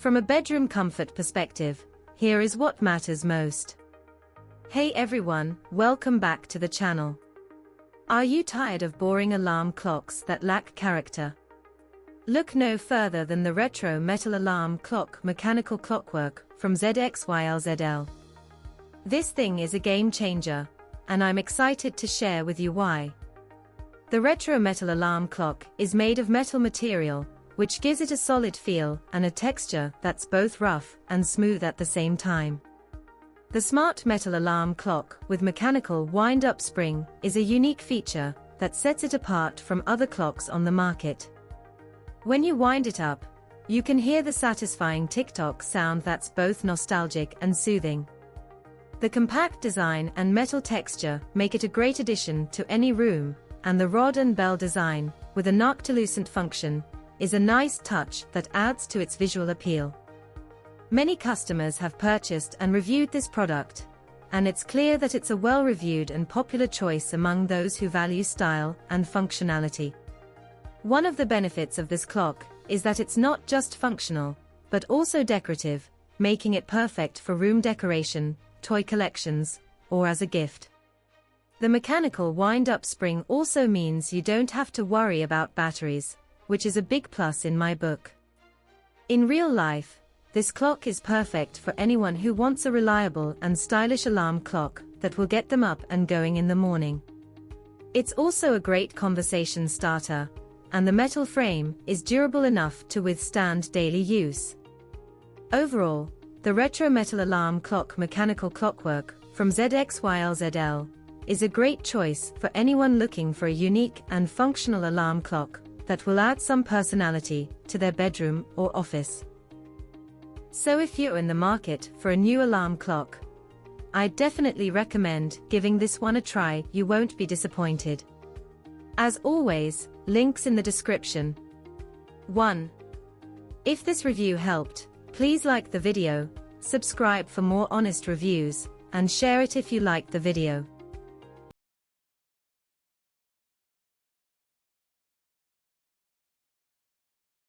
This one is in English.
From a bedroom comfort perspective, here is what matters most. Hey everyone, welcome back to the channel. Are you tired of boring alarm clocks that lack character? Look no further than the retro metal alarm clock mechanical Clockwork from ZXYLZL. This thing is a game changer, and I'm excited to share with you why. The retro metal alarm clock is made of metal material, which gives it a solid feel and a texture that's both rough and smooth at the same time. The smart metal alarm clock with mechanical wind-up spring is a unique feature that sets it apart from other clocks on the market. When you wind it up, you can hear the satisfying tick-tock sound that's both nostalgic and soothing. The compact design and metal texture make it a great addition to any room, and the rod and bell design, with a noctilucent function, is a nice touch that adds to its visual appeal. Many customers have purchased and reviewed this product, and it's clear that it's a well-reviewed and popular choice among those who value style and functionality. One of the benefits of this clock is that it's not just functional, but also decorative, making it perfect for room decoration, toy collections, or as a gift. The mechanical wind-up spring also means you don't have to worry about batteries, which is a big plus in my book. In real life, this clock is perfect for anyone who wants a reliable and stylish alarm clock that will get them up and going in the morning. It's also a great conversation starter, and the metal frame is durable enough to withstand daily use. Overall, the retro metal alarm clock mechanical Clockwork from ZXYLZL is a great choice for anyone looking for a unique and functional alarm clock that will add some personality to their bedroom or office. So if you're in the market for a new alarm clock, I'd definitely recommend giving this one a try. You won't be disappointed. As always, links in the description. 1. If this review helped, please like the video, subscribe for more honest reviews, and share it if you liked the video.